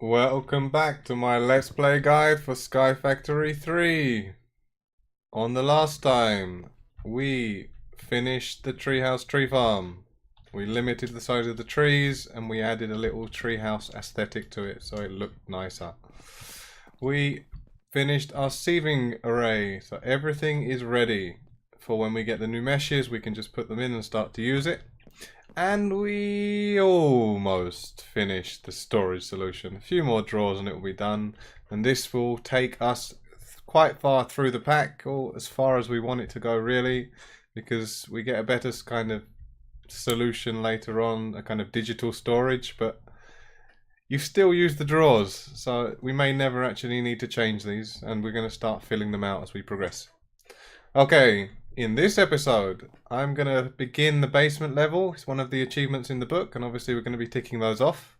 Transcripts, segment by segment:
Welcome back to my Let's Play guide for SkyFactory 3. On the last time, we finished the treehouse tree farm. We limited the size of the trees and we added a little treehouse aesthetic to it so it looked nicer. We finished our sieving array, so everything is ready for when we get the new meshes. We can just put them in and start to use it. And we almost finished the storage solution. A few more drawers and it will be done. And this will take us quite far through the pack, or as far as we want it to go really, because we get a better kind of solution later on, a kind of digital storage, but you still use the drawers. So we may never actually need to change these, and we're going to start filling them out as we progress. Okay. In this episode, I'm going to begin the basement level. It's one of the achievements in the book, and obviously we're going to be ticking those off.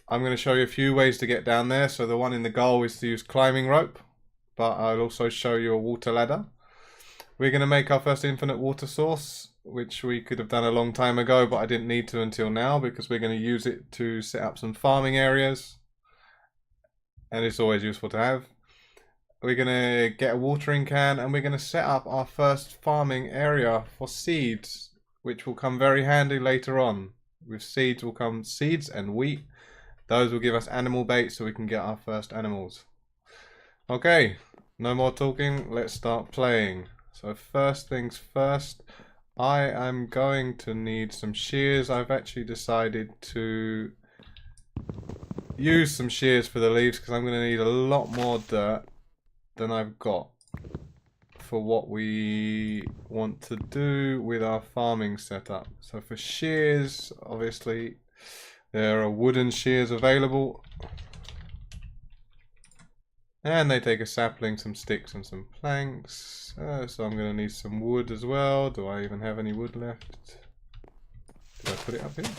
I'm going to show you a few ways to get down there. So the one in the goal is to use climbing rope, but I'll also show you a water ladder. We're going to make our first infinite water source, which we could have done a long time ago, but I didn't need to until now because we're going to use it to set up some farming areas, and it's always useful to have. We're going to get a watering can and we're going to set up our first farming area for seeds, which will come very handy later on. With seeds will come seeds and wheat. Those will give us animal bait so we can get our first animals. Okay, no more talking, let's start playing. So first things first, I am going to need some shears. I've actually decided to use some shears for the leaves because I'm going to need a lot more dirt than I've got for what we want to do with our farming setup. So for shears, obviously there are wooden shears available, and they take a sapling, some sticks and some planks. So I'm going to need some wood as well. Do I even have any wood left? Did I put it up here?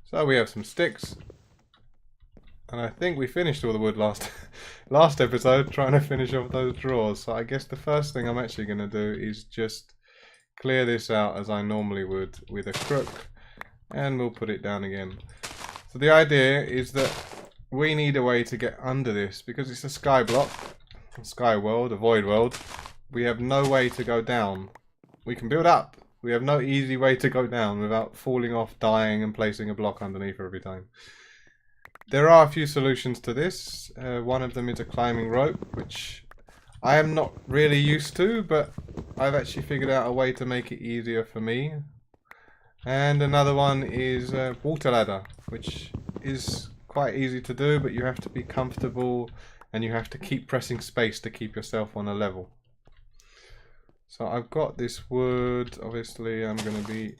So we have some sticks. And I think we finished all the wood last episode, trying to finish off those drawers. So I guess the first thing I'm actually going to do is just clear this out as I normally would with a crook. And we'll put it down again. So the idea is that we need a way to get under this. Because it's a sky block, a sky world, a void world. We have no way to go down. We can build up. We have no easy way to go down without falling off, dying and placing a block underneath every time. There are a few solutions to this. One of them is a climbing rope, which I am not really used to, but I've actually figured out a way to make it easier for me. And another one is a water ladder, which is quite easy to do, but you have to be comfortable and you have to keep pressing space to keep yourself on a level. So I've got this wood. Obviously I'm going to be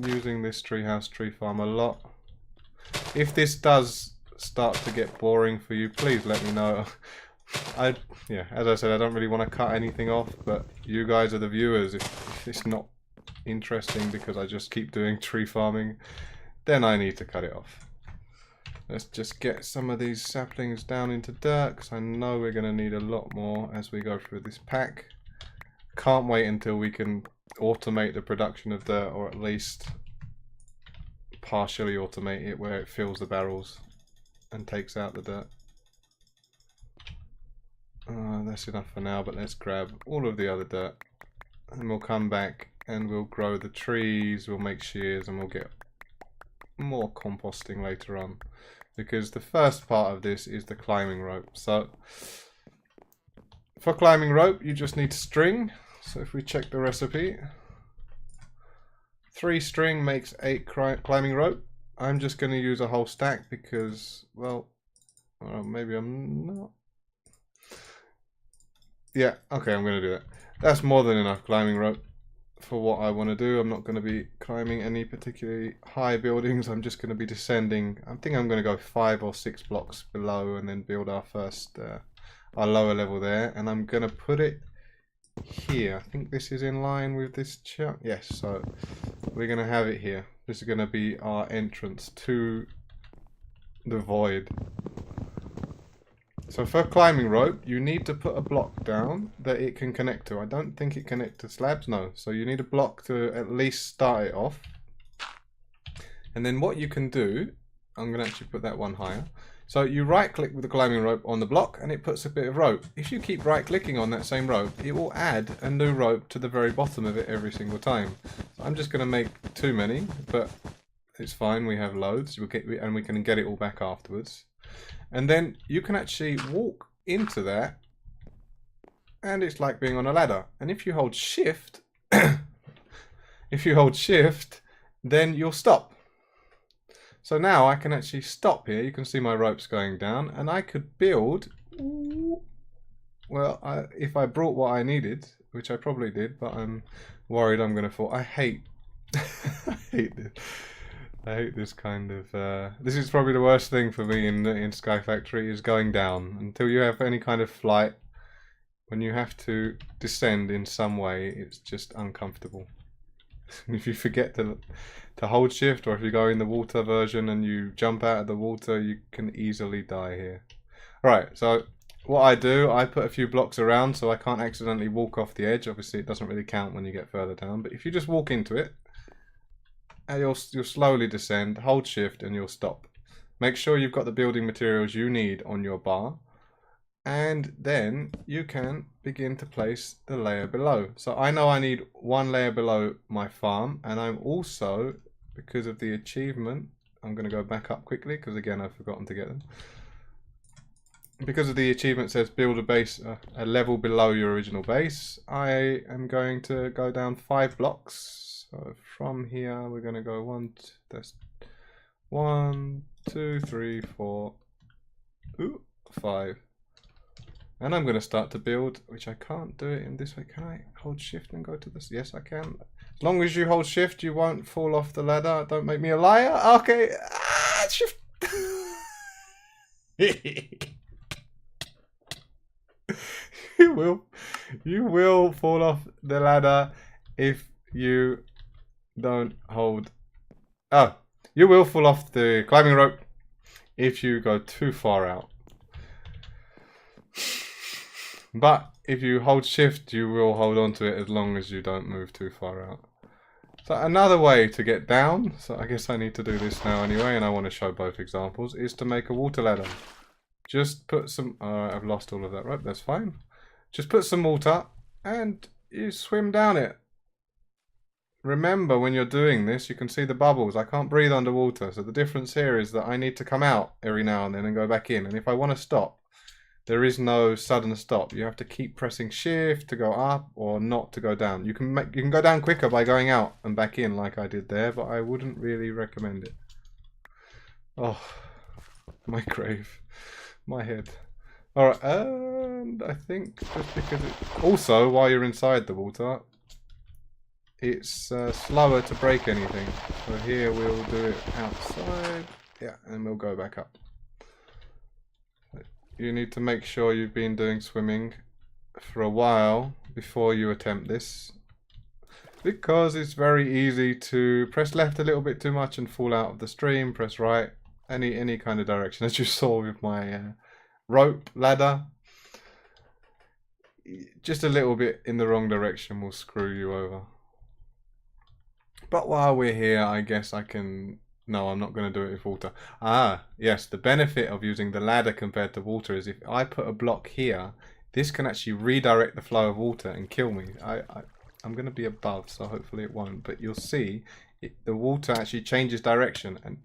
using this treehouse tree farm a lot. If this does start to get boring for you, please let me know. Yeah, as I said, I don't really want to cut anything off, but you guys are the viewers. If it's not interesting because I just keep doing tree farming, then I need to cut it off. Let's just get some of these saplings down into dirt, because I know we're going to need a lot more as we go through this pack. Can't wait until we can automate the production of dirt, or at least partially automate it where it fills the barrels and takes out the dirt. That's enough for now, but let's grab all of the other dirt and we'll come back and we'll grow the trees, we'll make shears, and we'll get more composting later on, because the first part of this is the climbing rope. So for climbing rope you just need string. So if we check the recipe, 3 string makes 8 climbing rope. I'm just going to use a whole stack because, well, maybe I'm not. Yeah, okay, I'm going to do that. That's more than enough climbing rope for what I want to do. I'm not going to be climbing any particularly high buildings. I'm just going to be descending. I think I'm going to go 5 or 6 blocks below and then build our first, our lower level there. And I'm going to put it here. I think this is in line with this chart. Yes, so we're going to have it here. This is going to be our entrance to the void. So for climbing rope, you need to put a block down that it can connect to. I don't think it connects to slabs, no. So you need a block to at least start it off. And then what you can do, I'm going to actually put that one higher. So you right click with the climbing rope on the block and it puts a bit of rope. If you keep right clicking on that same rope, it will add a new rope to the very bottom of it every single time. So I'm just going to make too many, but it's fine, we have loads, and we can get it all back afterwards. And then you can actually walk into that and it's like being on a ladder. And if you hold shift, then you'll stop. So now I can actually stop here. You can see my ropes going down and I could build, well, if I brought what I needed, which I probably did, but I'm worried I'm going to fall. I hate I hate this. I hate this kind of, this is probably the worst thing for me in SkyFactory, is going down. Until you have any kind of flight, when you have to descend in some way, it's just uncomfortable. If you forget to hold shift, or if you go in the water version and you jump out of the water, you can easily die here. Alright, so what I do, I put a few blocks around so I can't accidentally walk off the edge. Obviously it doesn't really count when you get further down, but if you just walk into it, you'll slowly descend, hold shift and you'll stop. Make sure you've got the building materials you need on your bar, and then you can begin to place the layer below. So I know I need one layer below my farm, and I'm also, because of the achievement, I'm going to go back up quickly because again I've forgotten to get them. Because of the achievement says build a base, a level below your original base, I am going to go down 5 blocks. So from here we're going to go 1, 2, 3, 4, 5. And I'm going to start to build, which I can't do it in this way. Can I hold shift and go to this? Yes, I can. As long as you hold shift, you won't fall off the ladder. Don't make me a liar. Okay. Shift. You will fall off the ladder if you don't hold. Oh, you will fall off the climbing rope if you go too far out. But if you hold shift, you will hold on to it as long as you don't move too far out. So another way to get down, so I guess I need to do this now anyway, and I want to show both examples, is to make a water ladder. Just put some, I've lost all of that rope, that's fine. Just put some water and you swim down it. Remember, when you're doing this, you can see the bubbles. I can't breathe underwater, so the difference here is that I need to come out every now and then and go back in. And if I want to stop, there is no sudden stop. You have to keep pressing shift to go up or not to go down. You can go down quicker by going out and back in like I did there, but I wouldn't really recommend it. Oh, my grave, my head. Alright, and I think just because it... Also, while you're inside the water, it's slower to break anything. So here we'll do it outside. Yeah, and we'll go back up. You need to make sure you've been doing swimming for a while before you attempt this, because it's very easy to press left a little bit too much and fall out of the stream, press right, any kind of direction, as you saw with my rope ladder. Just a little bit in the wrong direction will screw you over. But while we're here, I guess I can... No, I'm not going to do it with water. Ah, yes, the benefit of using the ladder compared to water is if I put a block here, this can actually redirect the flow of water and kill me. I'm going to be above, so hopefully it won't. But you'll see the water actually changes direction. And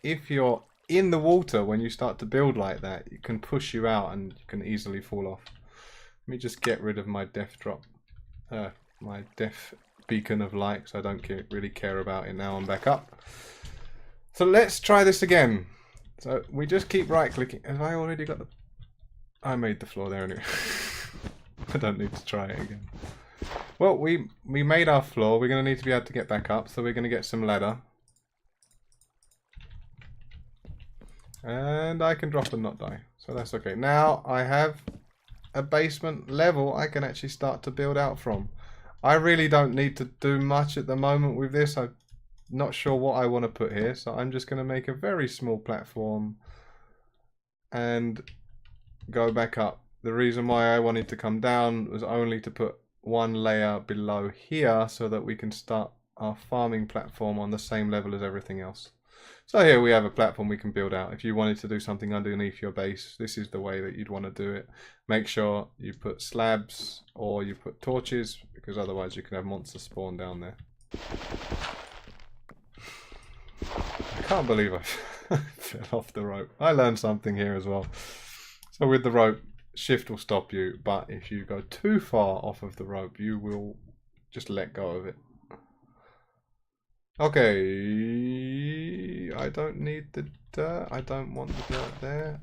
if you're in the water when you start to build like that, it can push you out and you can easily fall off. Let me just get rid of my death drop. My death beacon of light, because I don't really care about it now. I'm back up. So let's try this again. So we just keep right clicking. Have I already got the... I made the floor there anyway. I don't need to try it again. Well, we made our floor. We're going to need to be able to get back up. So we're going to get some ladder. And I can drop and not die. So that's okay. Now I have a basement level I can actually start to build out from. I really don't need to do much at the moment with this. I'm not sure what I want to put here, so I'm just going to make a very small platform and go back up. The reason why I wanted to come down was only to put one layer below here so that we can start our farming platform on the same level as everything else. So here we have a platform we can build out. If you wanted to do something underneath your base, this is the way that you'd want to do it. Make sure you put slabs or you put torches, because otherwise you can have monsters spawn down there. I can't believe I fell off the rope. I learned something here as well. So with the rope, shift will stop you, but if you go too far off of the rope, you will just let go of it. Okay, I don't need the dirt. I don't want the dirt there.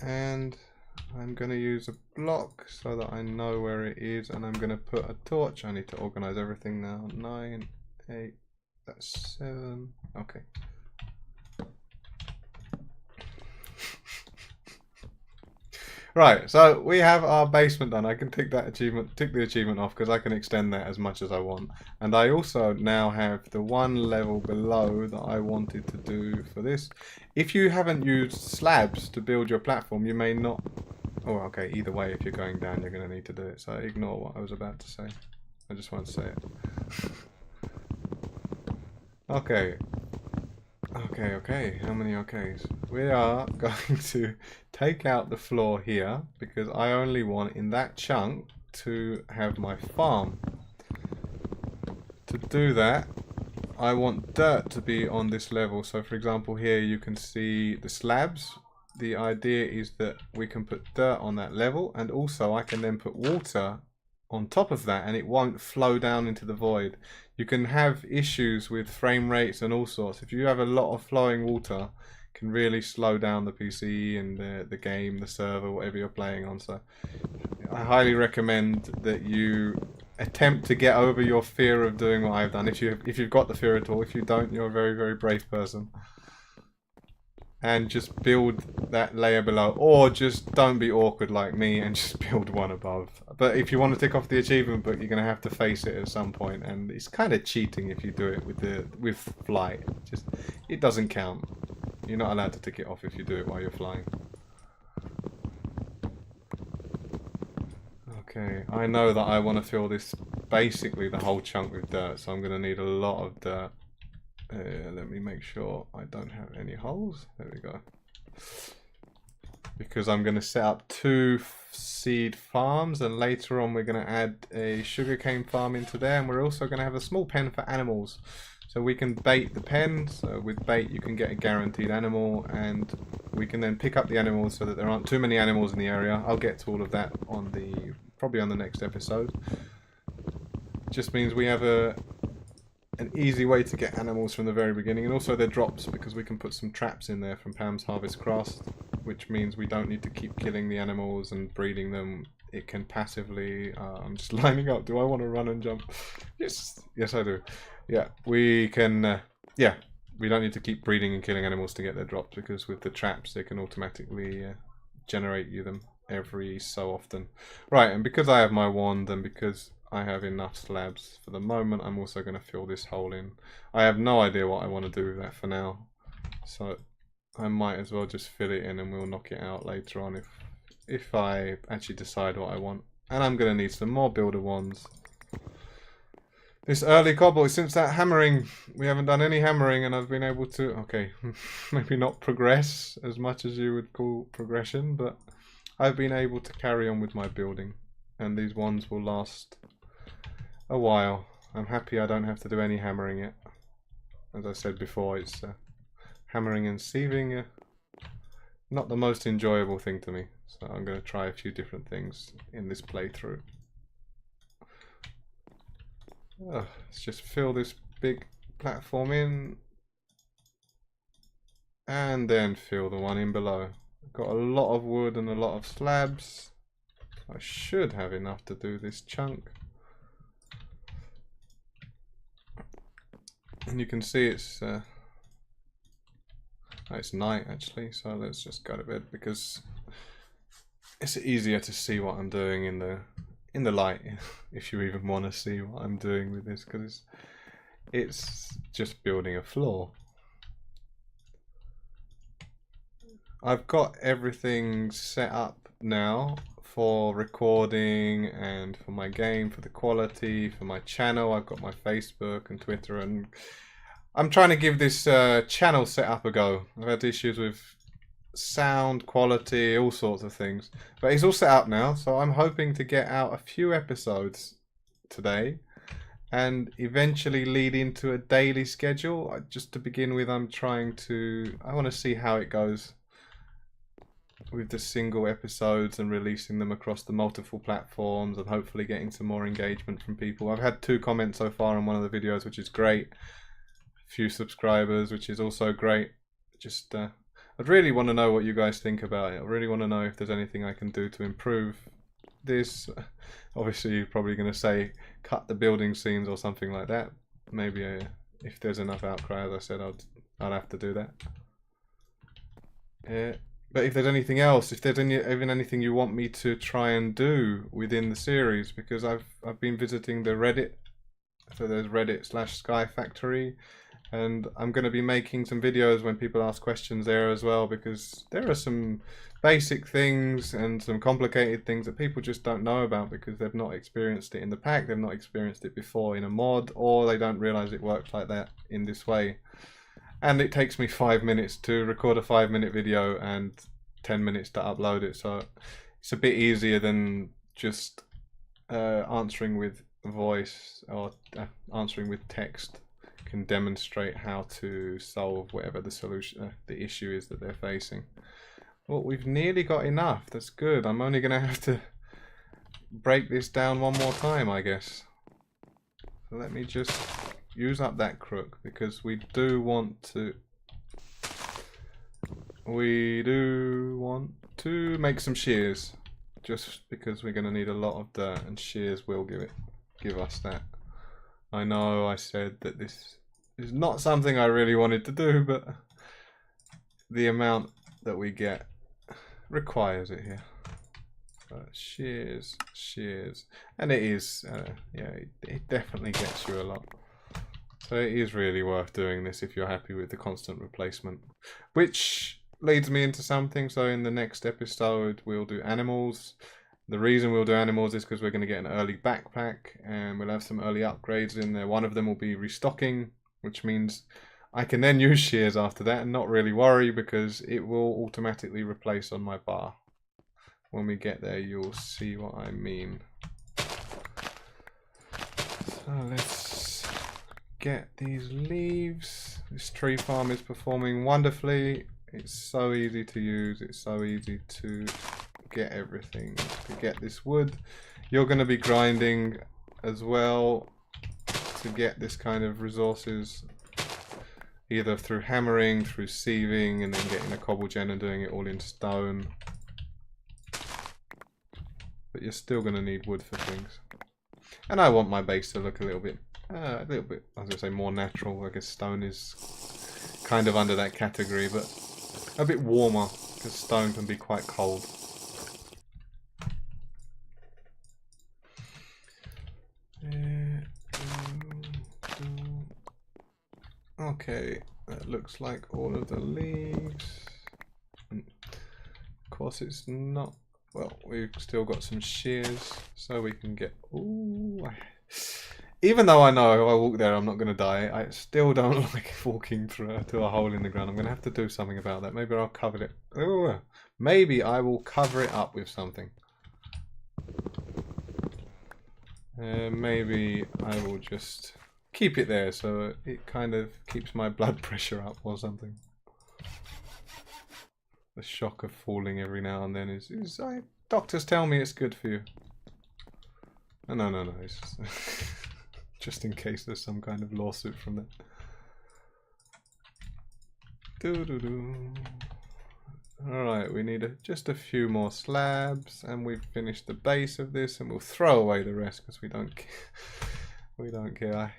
And I'm going to use a block so that I know where it is, and I'm going to put a torch. I need to organize everything now. 9, 8, that's 7. Okay. Right, so we have our basement done. I can tick the achievement off because I can extend that as much as I want. And I also now have the one level below that I wanted to do for this. If you haven't used slabs to build your platform, you may not... Oh, okay, either way, if you're going down, you're going to need to do it. So ignore what I was about to say. I just want to say it. Okay. Okay, how many okays? We are going to take out the floor here because I only want in that chunk to have my farm. To do that, I want dirt to be on this level. So for example here you can see the slabs. The idea is that we can put dirt on that level, and also I can then put water on top of that and it won't flow down into the void. You can have issues with frame rates and all sorts. If you have a lot of flowing water, it can really slow down the PC and the game, the server, whatever you're playing on. So I highly recommend that you attempt to get over your fear of doing what I've done. If you've got the fear at all. If you don't, you're a very, very brave person. And just build that layer below, or just don't be awkward like me and just build one above. But if you want to tick off the achievement book, you're going to have to face it at some point, and it's kind of cheating if you do it with flight. Just it doesn't count. You're not allowed to tick it off if you do it while you're flying. Okay, I know that I want to fill this basically the whole chunk with dirt, so I'm going to need a lot of dirt. Let me make sure I don't have any holes. There we go. Because I'm going to set up 2 seed farms, and later on we're going to add a sugarcane farm into there, and we're also going to have a small pen for animals. So we can bait the pen. So with bait you can get a guaranteed animal, and we can then pick up the animals so that there aren't too many animals in the area. I'll get to all of that on probably on the next episode. Just means we have an easy way to get animals from the very beginning, and also their drops, because we can put some traps in there from Pam's Harvest Crafts, which means we don't need to keep killing the animals and breeding them. It can passively I'm just lining up. Do I want to run and jump? Yes I do. Yeah, we can yeah, we don't need to keep breeding and killing animals to get their drops, because with the traps they can automatically generate you them every so often. Right, and because I have my wand and because I have enough slabs for the moment, I'm also going to fill this hole in. I have no idea what I want to do with that for now, so I might as well just fill it in and we'll knock it out later on if I actually decide what I want. And I'm going to need some more builder wands. This early cobble, since that hammering, we haven't done any hammering, and I've been able to, okay, maybe not progress as much as you would call progression, but I've been able to carry on with my building, and these wands will last a while. I'm happy I don't have to do any hammering yet. As I said before, it's hammering and sieving, not the most enjoyable thing to me. So I'm going to try a few different things in this playthrough. Let's just fill this big platform in, and then fill the one in below. I've got a lot of wood and a lot of slabs. I should have enough to do this chunk. And you can see it's night actually, so let's just go to bed because it's easier to see what I'm doing in the light, if you even want to see what I'm doing with this, because it's just building a floor. I've got everything set up now for recording and for my game, for the quality, for my channel. I've got my Facebook and Twitter, and I'm trying to give this channel setup a go. I've had issues with sound quality, all sorts of things, but it's all set up now, so I'm hoping to get out a few episodes today and eventually lead into a daily schedule. Just to begin with, I want to see how it goes with the single episodes and releasing them across the multiple platforms, and hopefully getting some more engagement from people. I've had 2 comments so far on one of the videos, which is great. A few subscribers, which is also great. Just I'd really want to know what you guys think about it. I really want to know if there's anything I can do to improve this. Obviously you're probably going to say cut the building scenes or something like that. Maybe if there's enough outcry, as I said, I'd have to do that. But if there's anything else, if there's even anything you want me to try and do within the series, because I've been visiting the Reddit, so there's Reddit/SkyFactory, and I'm going to be making some videos when people ask questions there as well, because there are some basic things and some complicated things that people just don't know about because they've not experienced it in the pack, they've not experienced it before in a mod, or they don't realize it works like that in this way. And it takes me 5 minutes to record a 5-minute video and 10 minutes to upload it, so it's a bit easier than just answering with voice or answering with text. Can demonstrate how to solve whatever the solution, the issue is that they're facing. Well, we've nearly got enough. That's good. I'm only going to have to break this down one more time, I guess. So let me just use up that crook, because we do want to make some shears, just because we're going to need a lot of dirt, and shears will give us that. I know I said that this is not something I really wanted to do, but the amount that we get requires it here. Shears, and it is, yeah, it definitely gets you a lot. So it is really worth doing this if you're happy with the constant replacement. Which leads me into something. So in the next episode, we'll do animals. The reason we'll do animals is because we're going to get an early backpack, and we'll have some early upgrades in there. One of them will be restocking, which means I can then use shears after that and not really worry, because it will automatically replace on my bar. When we get there, you'll see what I mean. So let's get these leaves. This tree farm is performing wonderfully. It's so easy to use. It's so easy to get everything. To get this wood, you're going to be grinding as well to get this kind of resources, either through hammering, through sieving, and then getting a cobble gen and doing it all in stone. But you're still going to need wood for things. And I want my base to look a little bit, I was going to say more natural. I guess stone is kind of under that category, but a bit warmer, because stone can be quite cold. Okay, that looks like all of the leaves. Of course it's not. Well, we've still got some shears, so we can get... Ooh, even though I know if I walk there I'm not going to die, I still don't like walking through a hole in the ground. I'm going to have to do something about that. Maybe I'll cover it. Ooh, maybe I will cover it up with something. Maybe I will just keep it there so it kind of keeps my blood pressure up or something. The shock of falling every now and then is doctors tell me it's good for you. No, it's just, just in case there's some kind of lawsuit from that. Alright, we need just a few more slabs, and we've finished the base of this, and we'll throw away the rest because we don't care. I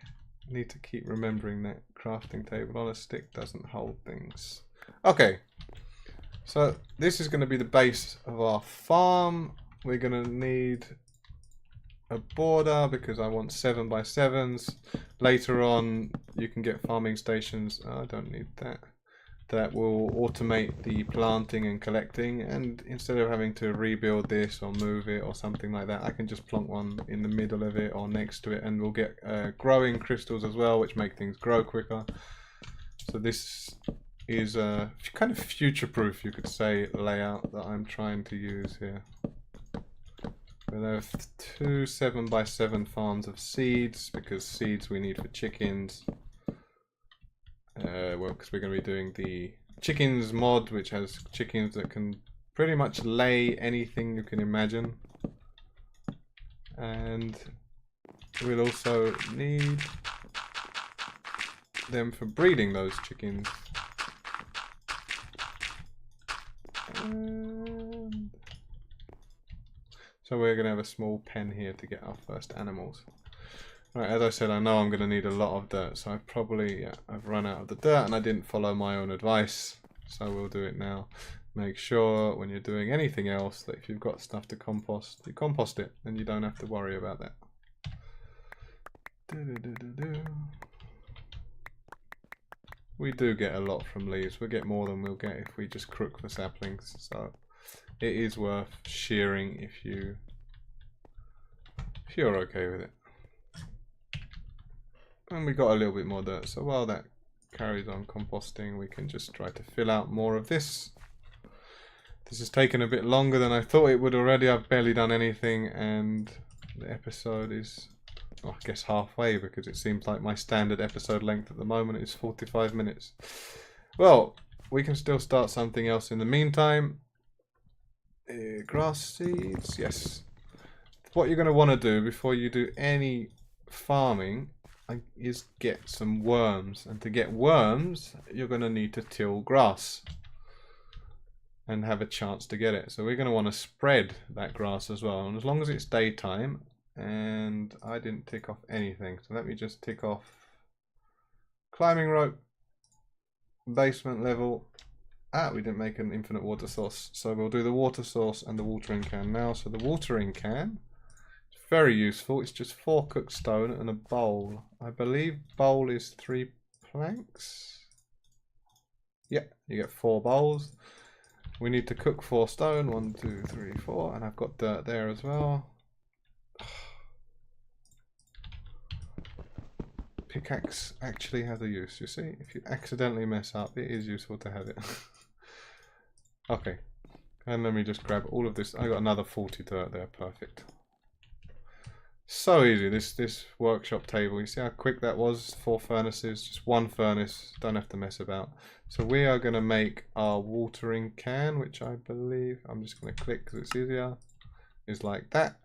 need to keep remembering that crafting table on a stick doesn't hold things. Okay. So this is going to be the base of our farm. We're going to need a border because I want 7x7s. Later on you can get farming stations. Oh, I don't need that. that will automate the planting and collecting, and instead of having to rebuild this or move it or something like that, I can just plonk one in the middle of it or next to it, and we'll get growing crystals as well, which make things grow quicker. So this is a kind of future-proof, you could say, layout that I'm trying to use here. We'll have 2 7x7 farms of seeds, because seeds we need for chickens. Well, because we're going to be doing the chickens mod, which has chickens that can pretty much lay anything you can imagine. And we'll also need them for breeding those chickens. And so we're going to have a small pen here to get our first animals. Right, as I said, I know I'm going to need a lot of dirt, so I've run out of the dirt and I didn't follow my own advice, so we'll do it now. Make sure when you're doing anything else that if you've got stuff to compost, you compost it and you don't have to worry about that. We do get a lot from leaves. We get more than we'll get if we just crook for saplings, so it is worth shearing if you're okay with it. And we got a little bit more dirt, so while that carries on composting, we can just try to fill out more of this. This has taken a bit longer than I thought it would already. I've barely done anything, and the episode is, I guess, halfway, because it seems like my standard episode length at the moment is 45 minutes. Well, we can still start something else in the meantime. Grass seeds, yes. What you're going to want to do before you do any farming is get some worms, and to get worms you're going to need to till grass and have a chance to get it. So we're going to want to spread that grass as well, and as long as it's daytime. And I didn't tick off anything, so let me just tick off climbing rope, basement level. We didn't make an infinite water source, so we'll do the water source and the watering can now. So the watering can, very useful. It's just 4 cooked stone and a bowl. I believe bowl is 3 planks. Yeah, you get 4 bowls. We need to cook 4 stone. 1, 2, 3, 4, and I've got dirt there as well. Pickaxe actually has a use. You see, if you accidentally mess up, it is useful to have it. Okay, and let me just grab all of this. I got another 40 dirt there. Perfect. So easy, this workshop table. You see how quick that was? 4 furnaces, just 1 furnace, don't have to mess about. So we are going to make our watering can, which I believe, I'm just going to click because it's easier, is like that.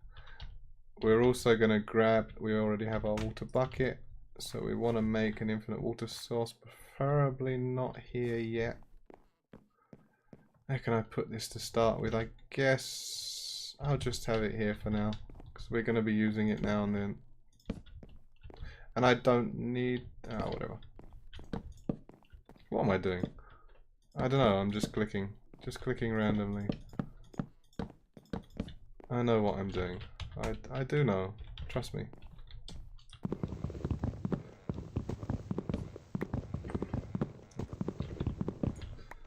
We're also going to grab, we already have our water bucket, so we want to make an infinite water source, preferably not here yet. How can I put this to start with? I guess I'll just have it here for now, because we're going to be using it now and then. And I don't need... whatever. What am I doing? I don't know, I'm just clicking randomly. I know what I'm doing. I do know. Trust me.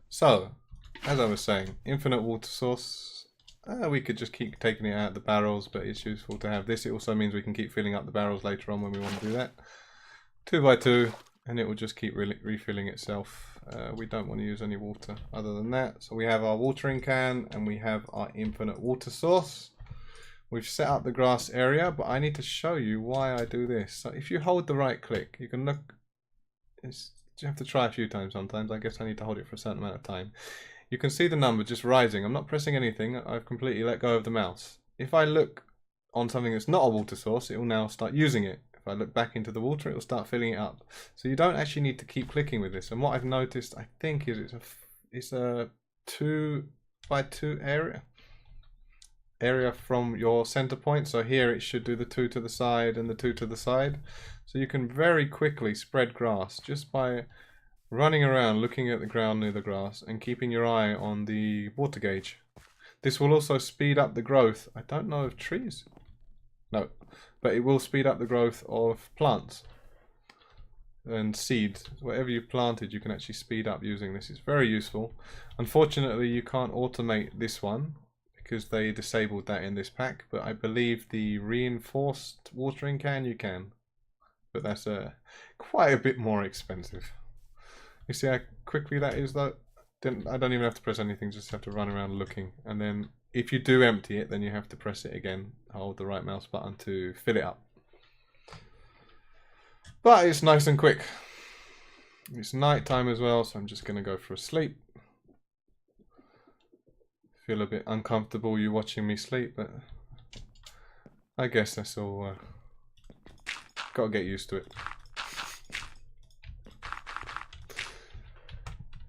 So, as I was saying, infinite water source. We could just keep taking it out of the barrels, but it's useful to have this. It also means we can keep filling up the barrels later on when we want to do that. 2 by 2, and it will just keep refilling itself. We don't want to use any water other than that. So we have our watering can, and we have our infinite water source. We've set up the grass area, but I need to show you why I do this. So if you hold the right click, you can look. You have to try a few times sometimes. I guess I need to hold it for a certain amount of time. You can see the number just rising. I'm not pressing anything. I've completely let go of the mouse. If I look on something that's not a water source, it will now start using it. If I look back into the water, it will start filling it up. So you don't actually need to keep clicking with this. And what I've noticed, I think, is it's a 2 by 2 area from your center point. So here it should do the 2 to the side and the 2 to the side. So you can very quickly spread grass just by running around, looking at the ground near the grass and keeping your eye on the water gauge. This will also speed up the growth. I don't know of trees. No, but it will speed up the growth of plants. and seed. Whatever you planted, you can actually speed up using this. It's very useful. Unfortunately, you can't automate this one because they disabled that in this pack, but I believe the reinforced watering can you can. But that's quite a bit more expensive. You see how quickly that is though? I don't even have to press anything, just have to run around looking. And then if you do empty it, then you have to press it again. Hold the right mouse button to fill it up. But it's nice and quick. It's night time as well, so I'm just going to go for a sleep. Feel a bit uncomfortable you watching me sleep, but I guess that's all. Got to get used to it.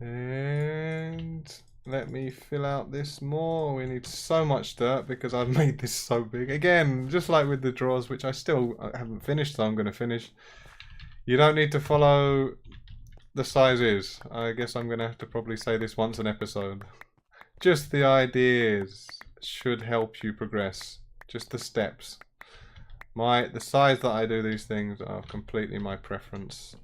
And let me fill out this more. We need so much dirt because I've made this so big. Again, just like with the drawers, which I haven't finished, so I'm going to finish. You don't need to follow the sizes. I guess I'm going to have to probably say this once an episode. Just the ideas should help you progress. Just the steps. The size that I do these things are completely my preference.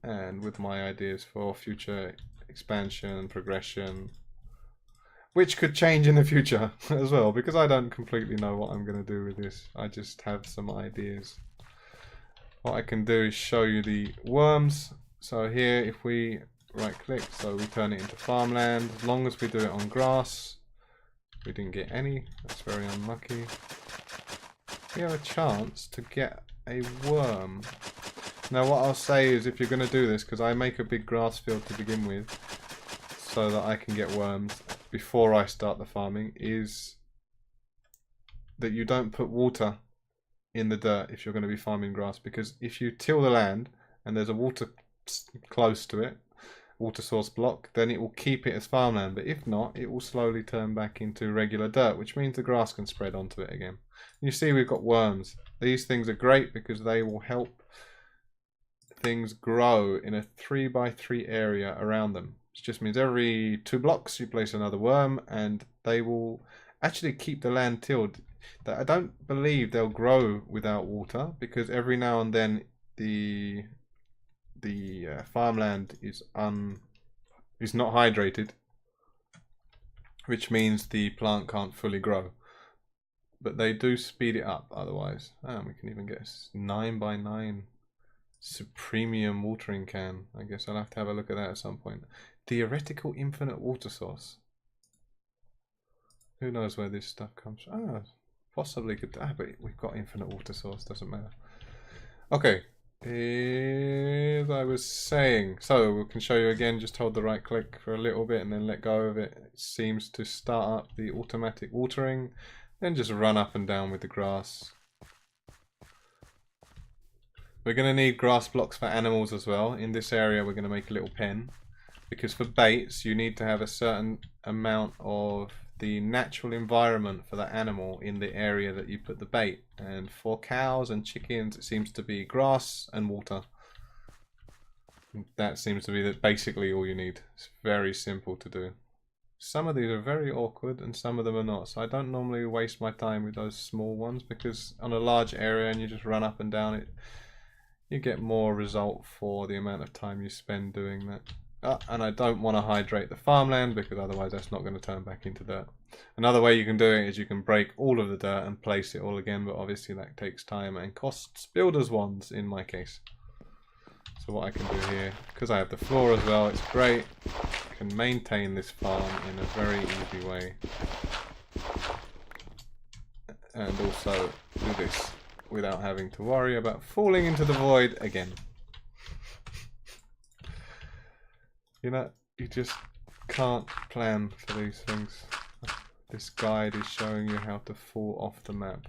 And with my ideas for future expansion, progression, which could change in the future as well, because I don't completely know what I'm going to do with this. I just have some ideas. What I can do is show you the worms. So here, if we right click, so we turn it into farmland. As long as we do it on grass, we didn't get any. That's very unlucky. We have a chance to get a worm. Now what I'll say is, if you're going to do this, because I make a big grass field to begin with, so that I can get worms before I start the farming, is that you don't put water in the dirt if you're going to be farming grass, because if you till the land and there's a water close to it, water source block, then it will keep it as farmland, but if not, it will slowly turn back into regular dirt, which means the grass can spread onto it again. You see we've got worms. These things are great because they will help things grow in a 3x3 area around them. It just means every 2 blocks you place another worm, and they will actually keep the land tilled. I don't believe they'll grow without water, because every now and then the farmland is not hydrated, which means the plant can't fully grow. But they do speed it up otherwise. We can even get a 9x9 Supremium watering can. I guess I'll have to have a look at that at some point. Theoretical infinite water source. Who knows where this stuff comes from? Possibly could. But we've got infinite water source. Doesn't matter. Okay. As I was saying, so we can show you again. Just hold the right click for a little bit and then let go of it. It seems to start up the automatic watering. Then just run up and down with the grass. We're going to need grass blocks for animals as well. In this area we're going to make a little pen, because for baits you need to have a certain amount of the natural environment for the animal in the area that you put the bait. And for cows and chickens it seems to be grass and water. That seems to be basically all you need. It's very simple to do. Some of these are very awkward and some of them are not, so I don't normally waste my time with those small ones, because on a large area and you just run up and down it, you get more result for the amount of time you spend doing that. And I don't want to hydrate the farmland, because otherwise that's not going to turn back into dirt. Another way you can do it is you can break all of the dirt and place it all again, but obviously that takes time and costs builder's wands in my case. So what I can do here, because I have the floor as well, it's great. I can maintain this farm in a very easy way. And also do this without having to worry about falling into the void again. You know, you just can't plan for these things. This guide is showing you how to fall off the map.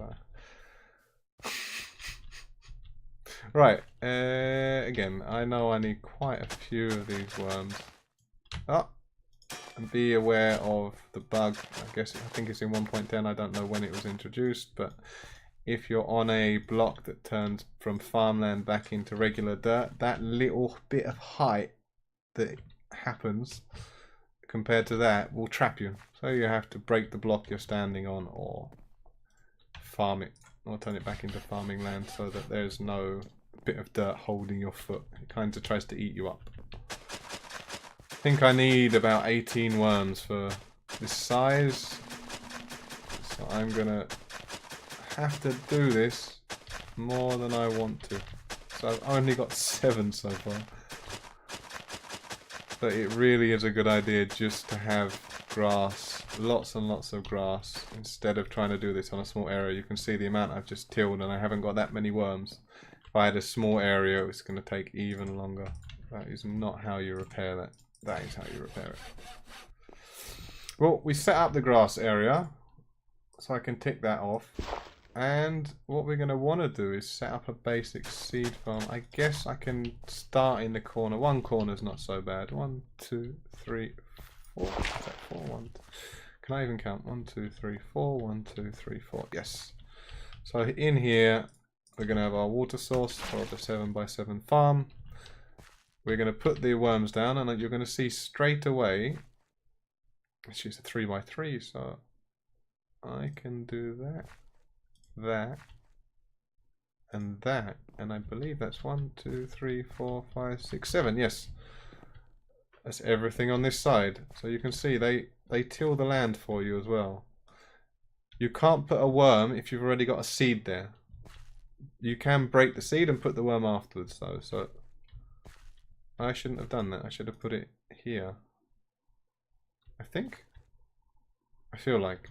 Right, again, I know I need quite a few of these worms. And be aware of the bug. I think it's in 1.10, I don't know when it was introduced, but if you're on a block that turns from farmland back into regular dirt, that little bit of height that happens compared to that will trap you. So you have to break the block you're standing on, or farm it, or turn it back into farming land, so that there's no bit of dirt holding your foot. It kind of tries to eat you up. I think I need about 18 worms for this size. So I'm gonna have to do this more than I want to. So I've only got 7 so far. But it really is a good idea just to have grass, lots and lots of grass, instead of trying to do this on a small area. You can see the amount I've just tilled and I haven't got that many worms. If I had a small area, it's going to take even longer. That is not how you repair that. That is how you repair it. Well, we set up the grass area, so I can tick that off. And what we're going to want to do is set up a basic seed farm. I guess I can start in the corner. One corner's not so bad. 1, 2, 3, 4. Is that 4? 1. Can I even count? 1, 2, 3, 4. 1, 2, 3, 4. Yes. So in here, we're going to have our water source for the 7x7 farm. We're going to put the worms down, and you're going to see straight away. Actually, it's a 3x3, so I can do that. That and that, and I believe that's 1, 2, 3, 4, 5, 6, 7. Yes, that's everything on this side. So you can see they till the land for you as well. You can't put a worm if you've already got a seed there. You can break the seed and put the worm afterwards though. So I shouldn't have done that. I should have put it here. I think. I feel like.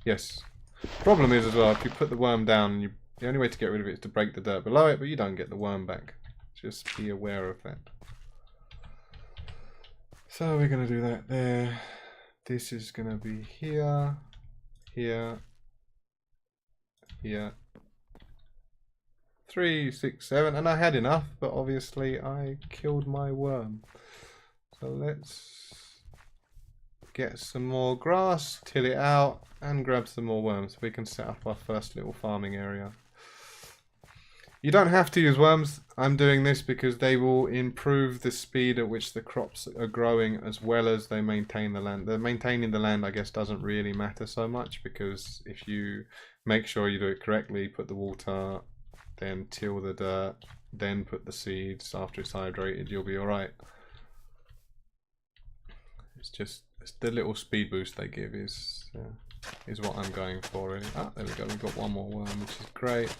Yes. Problem is as well, if you put the worm down, the only way to get rid of it is to break the dirt below it, but you don't get the worm back. Just be aware of that. So we're going to do that there. This is going to be here, here, here. 3, 6, 7, and I had enough, but obviously I killed my worm. So let's get some more grass, till it out, and grab some more worms so we can set up our first little farming area. You don't have to use worms. I'm doing this because they will improve the speed at which the crops are growing, as well as they maintain the land. The maintaining the land, I guess, doesn't really matter so much, because if you make sure you do it correctly, put the water, then till the dirt, then put the seeds after it's hydrated, you'll be alright. It's just the little speed boost they give is what I'm going for really. Ah, there we go, we've got one more worm, which is great.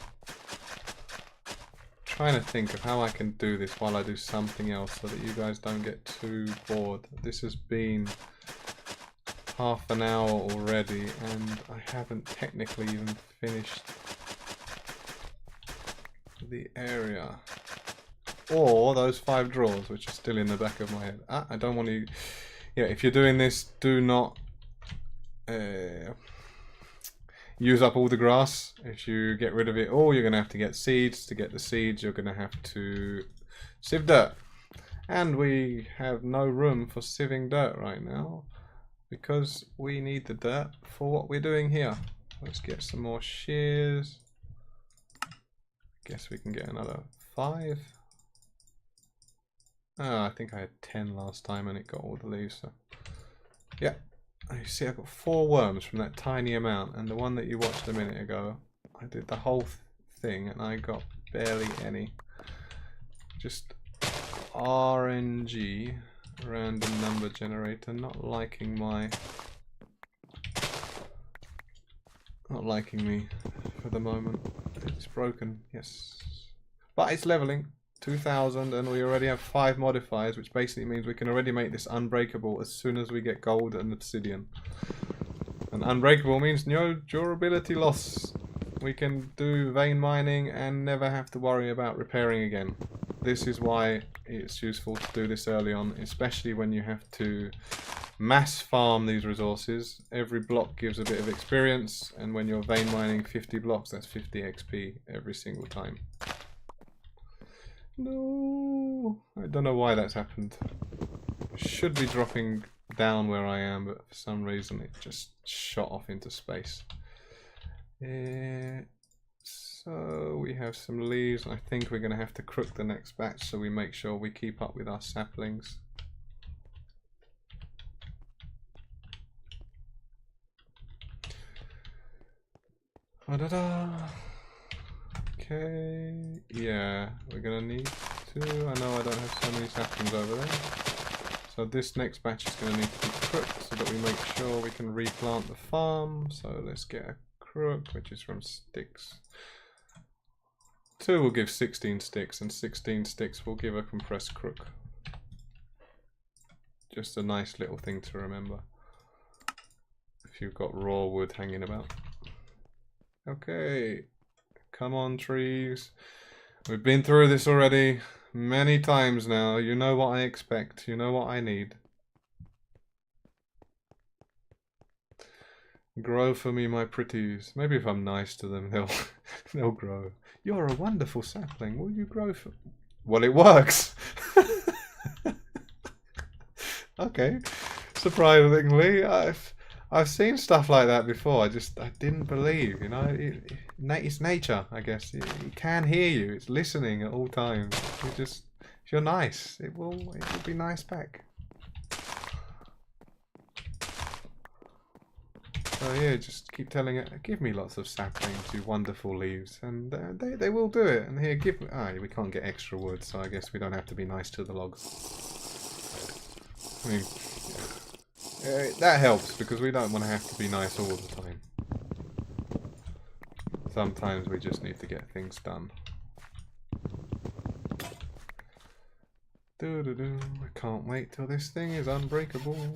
Trying to think of how I can do this while I do something else so that you guys don't get too bored. This has been half an hour already and I haven't technically even finished the area. Or those 5 drawers, which are still in the back of my head. Ah, I don't want to... Yeah, if you're doing this, do not use up all the grass. If you get rid of it all, you're going to have to get seeds. To get the seeds, you're going to have to sieve dirt. And we have no room for sieving dirt right now, because we need the dirt for what we're doing here. Let's get some more shears. Guess we can get another 5. I think I had 10 last time and it got all the leaves. So. Yeah, you see I got 4 worms from that tiny amount, and the one that you watched a minute ago, I did the whole thing and I got barely any. Just RNG, random number generator, not liking me for the moment. It's broken, yes. But it's leveling. 2000, and we already have 5 modifiers, which basically means we can already make this unbreakable as soon as we get gold and obsidian. And unbreakable means no durability loss. We can do vein mining and never have to worry about repairing again. This is why it's useful to do this early on, especially when you have to mass farm these resources. Every block gives a bit of experience, and when you're vein mining 50 blocks, that's 50 XP every single time. No, I don't know why that's happened. Should be dropping down where I am, but for some reason it just shot off into space. So we have some leaves. I think we're going to have to crook the next batch so we make sure we keep up with our saplings. Okay, yeah, we're gonna need to. I know I don't have so many saplings over there. So this next batch is gonna need to be crooked so that we make sure we can replant the farm. So let's get a crook, which is from sticks. 2 will give 16 sticks, and 16 sticks will give a compressed crook. Just a nice little thing to remember if you've got raw wood hanging about. Okay, come on trees. We've been through this already many times now. You know what I expect. You know what I need. Grow for me, my pretties. Maybe if I'm nice to them, they'll grow. You're a wonderful sapling. Will you grow for... Well, it works. Okay. Surprisingly, I've seen stuff like that before. I didn't believe, you know. It's nature, I guess. It can hear you. It's listening at all times. If you're nice, it will be nice back. So yeah, just keep telling it, give me lots of saplings, you wonderful leaves, and they will do it. And here, we can't get extra wood, so I guess we don't have to be nice to the logs. I mean, yeah, that helps because we don't want to have to be nice all the time. Sometimes we just need to get things done. I can't wait till this thing is unbreakable.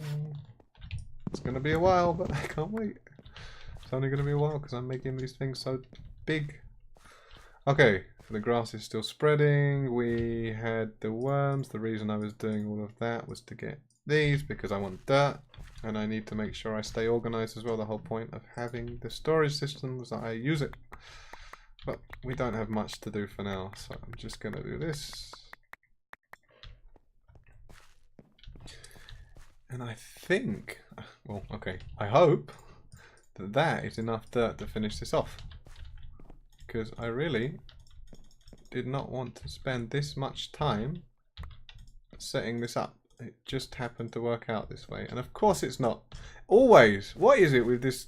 It's going to be a while, but I can't wait. It's only going to be a while because I'm making these things so big. Okay, the grass is still spreading. We had the worms. The reason I was doing all of that was to get these because I want dirt. And I need to make sure I stay organized as well. The whole point of having the storage system is that I use it. But we don't have much to do for now, so I'm just going to do this. And I think, well, okay, I hope that that is enough dirt to finish this off. Because I really did not want to spend this much time setting this up. It just happened to work out this way. And of course it's not. Always, what is it with this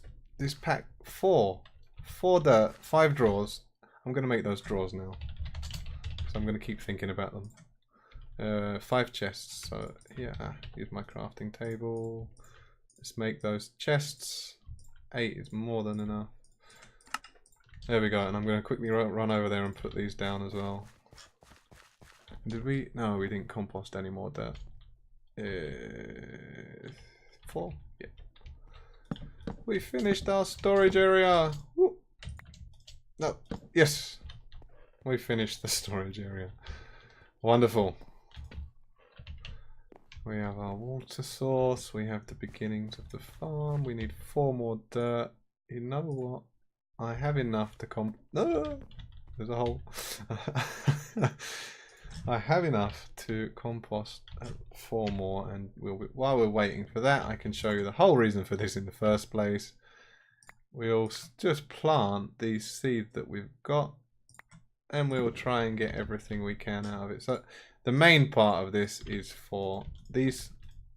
pack? 4 dirt, 5 drawers. I'm going to make those drawers now. So I'm going to keep thinking about them. 5 chests, so yeah, use my crafting table. Let's make those chests. 8 is more than enough. There we go, and I'm going to quickly run over there and put these down as well. Did we? No, we didn't compost any more dirt. 4? Yeah. We finished our storage area. Woo. No, yes. We finished the storage area. Wonderful. We have our water source, we have the beginnings of the farm, we need 4 more dirt. You know what? I have enough to no! There's a hole. I have enough to compost 4 more, and while we're waiting for that, I can show you the whole reason for this in the first place. We'll just plant these seeds that we've got, and we will try and get everything we can out of it. So the main part of this is for these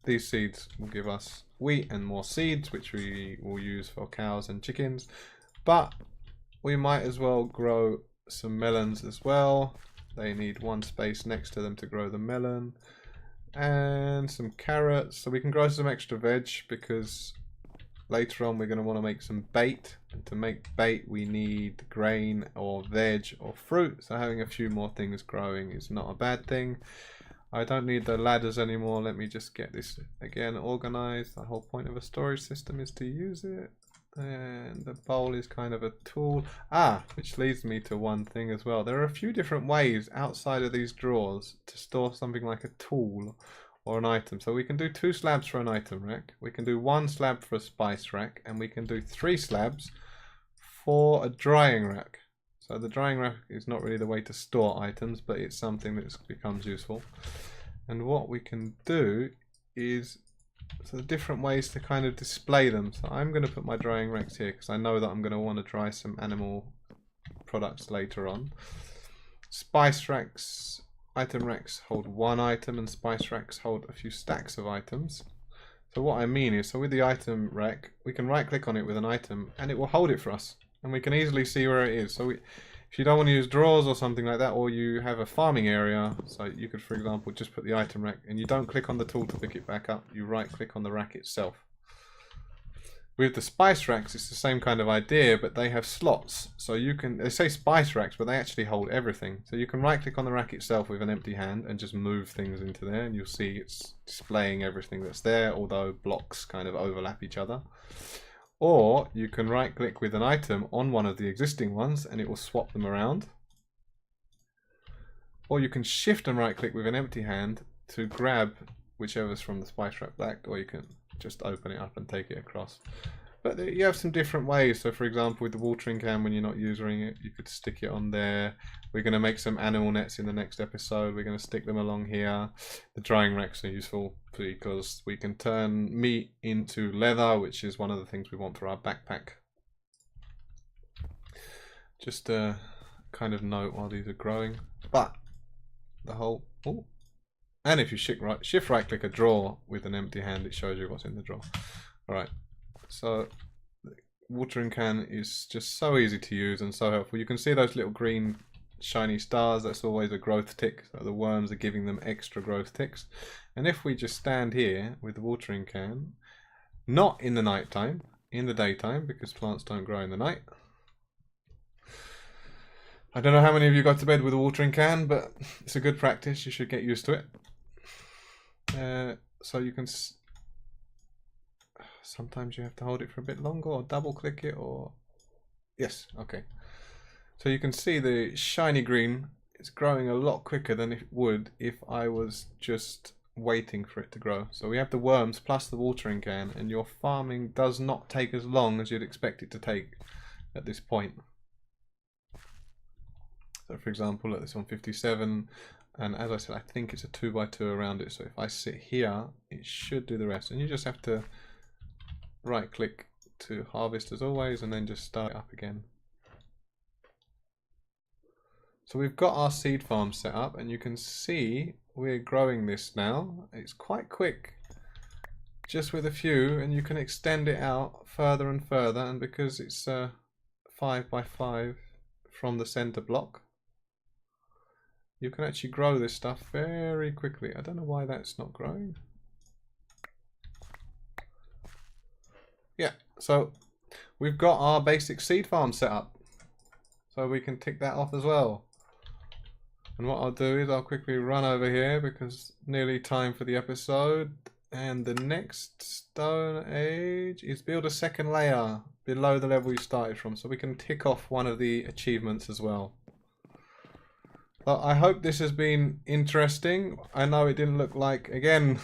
seeds will give us wheat and more seeds, which we will use for cows and chickens. But we might as well grow some melons as well. They need 1 space next to them to grow the melon. And some carrots, so we can grow some extra veg because later on we're going to want to make some bait. And to make bait we need grain or veg or fruit, so having a few more things growing is not a bad thing. I don't need the ladders anymore. Let me just get this again organized. The whole point of a storage system is to use it. And the bowl is kind of a tool. Which leads me to one thing as well. There are a few different ways outside of these drawers to store something like a tool or an item. So we can do 2 slabs for an item rack. We can do 1 slab for a spice rack. And we can do 3 slabs for a drying rack. So the drying rack is not really the way to store items, but it's something that becomes useful. And what we can do is, so the different ways to kind of display them. So I'm going to put my drying racks here because I know that I'm going to want to dry some animal products later on. Spice racks, item racks hold 1 item, and spice racks hold a few stacks of items. So what I mean is, so with the item rack, we can right click on it with an item and it will hold it for us. And we can easily see where it is. So if If you don't want to use drawers or something like that, or you have a farming area, so you could, for example, just put the item rack, and you don't click on the tool to pick it back up, you right click on the rack itself. With the spice racks, it's the same kind of idea, but they have slots. So you can, they say spice racks, but they actually hold everything. So you can right click on the rack itself with an empty hand and just move things into there, and you'll see it's displaying everything that's there, although blocks kind of overlap each other. Or you can right click with an item on one of the existing ones and it will swap them around. Or you can shift and right click with an empty hand to grab whichever's from the spice rack black, or you can just open it up and take it across. But you have some different ways. So for example, with the watering can, when you're not using it, you could stick it on there. We're going to make some animal nets in the next episode. We're going to stick them along here. The drying racks are useful because we can turn meat into leather, which is one of the things we want for our backpack. Just a kind of note while these are growing. But the whole... Ooh. And if you shift right click a drawer with an empty hand, it shows you what's in the drawer. Alright, so the watering can is just so easy to use and so helpful. You can see those little green shiny stars, that's always a growth tick. So the worms are giving them extra growth ticks. And if we just stand here with the watering can, not in the night time, in the daytime, because plants don't grow in the night. I don't know how many of you got to bed with a watering can, but it's a good practice. You should get used to it. So you can... Sometimes you have to hold it for a bit longer, or double click it, or... Yes, okay. So you can see the shiny green is growing a lot quicker than it would if I was just waiting for it to grow. So we have the worms plus the watering can, and your farming does not take as long as you'd expect it to take at this point. So for example, look, this one 57, and as I said, I think it's a 2x2 around it. So if I sit here, it should do the rest. And you just have to right click to harvest as always, and then just start it up again. So we've got our seed farm set up, and you can see we're growing this now. It's quite quick, just with a few, and you can extend it out further and further. And because it's 5x5 from the center block, you can actually grow this stuff very quickly. I don't know why that's not growing. Yeah, so we've got our basic seed farm set up. So we can tick that off as well. And what I'll do is I'll quickly run over here because nearly time for the episode. And the next stone age is build a second layer below the level you started from. So we can tick off one of the achievements as well. Well, I hope this has been interesting. I know it didn't look like, again,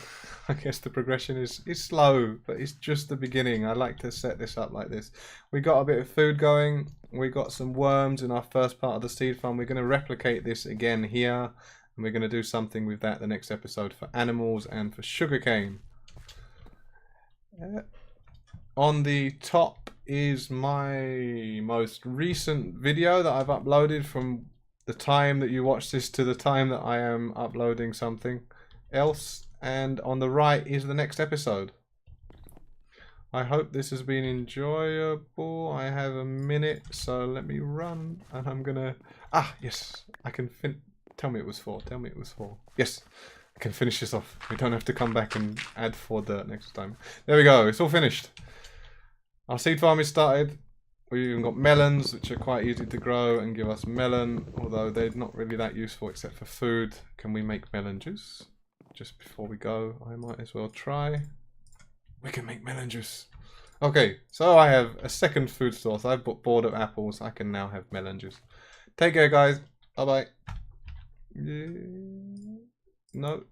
I guess the progression is slow, but it's just the beginning. I like to set this up like this. We got a bit of food going. We got some worms in our first part of the seed farm. We're going to replicate this again here, and we're going to do something with that the next episode for animals and for sugarcane. On the top is my most recent video that I've uploaded from the time that you watch this to the time that I am uploading something else, and on the right is the next episode. I hope this has been enjoyable. I have a minute, so let me run, and I'm gonna... Ah, yes, I can tell me it was 4. Tell me it was 4. Yes, I can finish this off. We don't have to come back and add 4 dirt next time. There we go, it's all finished. Our seed farm is started. We've even got melons, which are quite easy to grow and give us melon, although they're not really that useful except for food. Can we make melon juice? Just before we go, I might as well try. We can make melon juice. Okay, so I have a second food source. I've got bored of apples. I can now have melon juice. Take care, guys. Bye-bye. No.